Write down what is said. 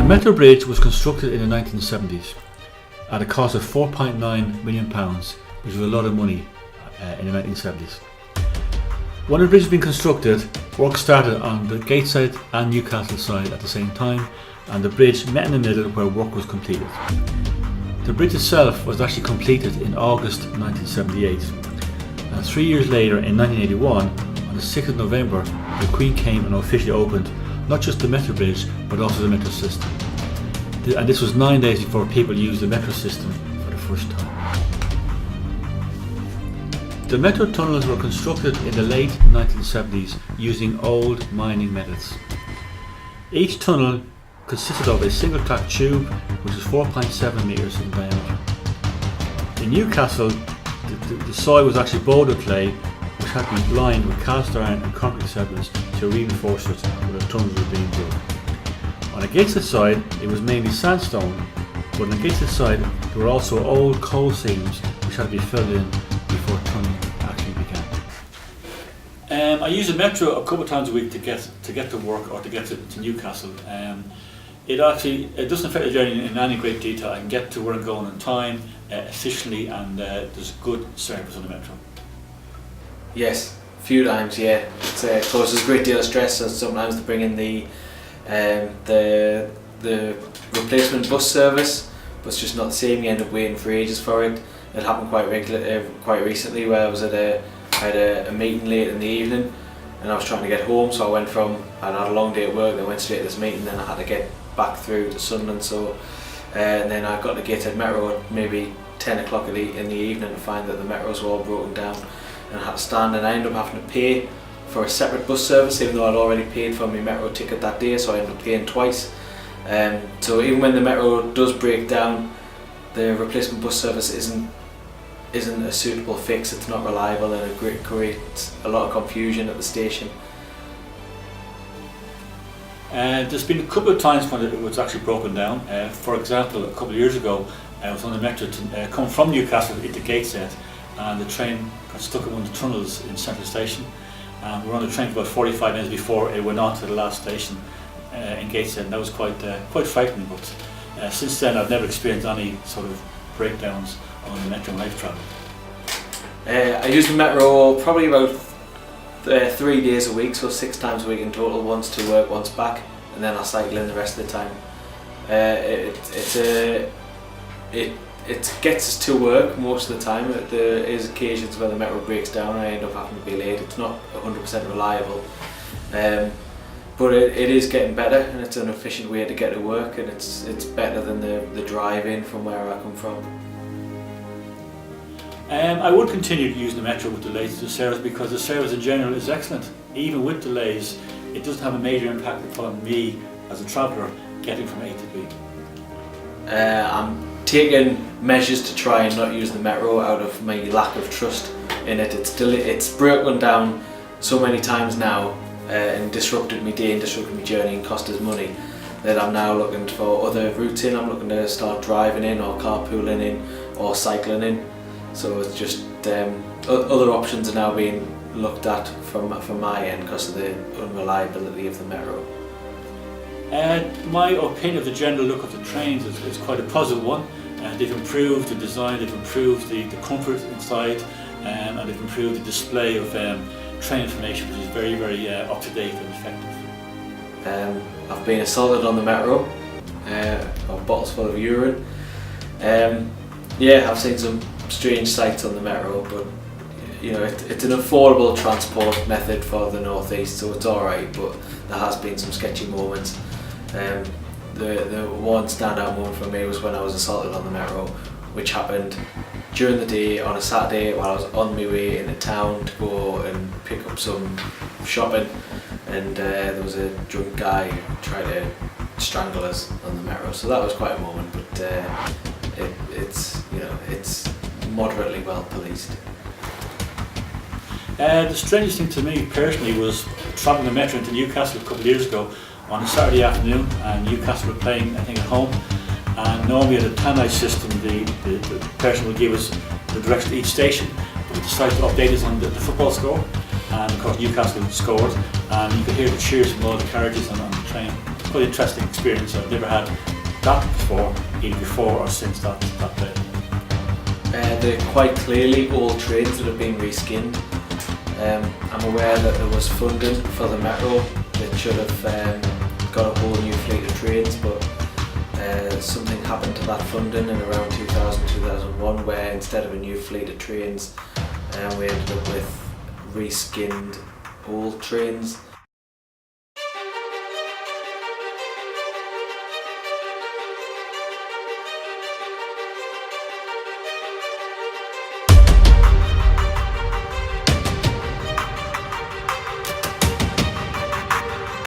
Metro Bridge was constructed in the 1970s at a cost of £4.9 million, which was a lot of money in the 1970s. When the bridge was being constructed, work started on the Gateshead and Newcastle side at the same time, and the bridge met in the middle where work was completed. The bridge itself was actually completed in August 1978, and 3 years later, in 1981, on the 6th of November, the Queen came and officially opened not just the Metro Bridge, but also the Metro system. And this was 9 days before people used the Metro system for the first time. The Metro tunnels were constructed in the late 1970s using old mining methods. Each tunnel consisted of a single track tube which was 4.7 metres in diameter. In Newcastle, the soil was actually boulder clay, which had to be lined with cast iron and concrete assemblies to reinforce it when the tunnels were being built. On the Gateshead side, it was mainly sandstone, but on the Gateshead side there were also old coal seams which had to be filled in before tunneling actually began. I use the Metro a couple of times a week to get to work or to get to Newcastle. It doesn't affect the journey in any great detail. I can get to where I'm going on time, efficiently, and there's good service on the Metro. Yes, a few times, yeah. It causes a great deal of stress, and sometimes to bring in the replacement bus service, but it's just not the same. You end up waiting for ages for it. It happened quite recently where I had a meeting late in the evening, and I was trying to get home, so I had a long day at work, then went straight to this meeting, then I had to get back through to Sunderland, and then I got to Gateshead Metro at maybe 10 o'clock in the evening to find that the Metros were all broken down, and I had to stand, and I ended up having to pay for a separate bus service even though I'd already paid for my Metro ticket that day, so I ended up paying twice. So even when the Metro does break down, the replacement bus service isn't a suitable fix. It's not reliable, and it creates a lot of confusion at the station. There's been a couple of times when it was actually broken down. For example, a couple of years ago, I was on the Metro to come from Newcastle into Gateshead, and the train got stuck in one of the tunnels in Central Station. We were on the train for about 45 minutes before it went on to the last station in Gateshead, and that was quite frightening. But since then, I've never experienced any sort of breakdowns on the Metro when I've travelled. I use the Metro probably about 3 days a week, so 6 times a week in total, once to work, once back, and then I'll cycle in the rest of the time. It gets us to work most of the time. There is occasions where the Metro breaks down and I end up having to be late. It's not 100% reliable, but it is getting better, and it's an efficient way to get to work, and it's better than the drive in from where I come from. I would continue using the Metro with delays to the service, because the service in general is excellent. Even with delays, it doesn't have a major impact upon me as a traveller getting from A to B. I'm taking measures to try and not use the Metro out of my lack of trust in it. It's broken down so many times now and disrupted my day and disrupted my journey and cost us money, that I'm now looking for other routes in. I'm looking to start driving in, or carpooling in, or cycling in. So it's just other options are now being looked at from my end because of the unreliability of the Metro. My opinion of the general look of the trains is quite a positive one. They've improved the design, they've improved the comfort inside, and they've improved the display of train information, which is very, very up to date and effective. I've been assaulted on the Metro, of bottles full of urine. Yeah, I've seen some strange sights on the Metro, but you know, it's an affordable transport method for the North East, so it's alright, but there has been some sketchy moments. The one standout moment for me was when I was assaulted on the Metro, which happened during the day on a Saturday while I was on my way into town to go and pick up some shopping, and there was a drunk guy who tried to strangle us on the Metro, so that was quite a moment, but it's moderately well policed. The strangest thing to me personally was travelling the Metro into Newcastle a couple of years ago on a Saturday afternoon, and Newcastle were playing, I think, at home, and normally at the Tannoy system the person would give us the direction to each station, but we decided to update us on the football score, and of course Newcastle scored, and you could hear the cheers from all the carriages on the train. quite an interesting experience. I've never had that before, either before or since that day. They're quite clearly old trains that have been reskinned. I'm aware that there was funding for the Metro that should have got a whole new fleet of trains, but something happened to that funding in around 2000-2001 where instead of a new fleet of trains we ended up with reskinned old trains.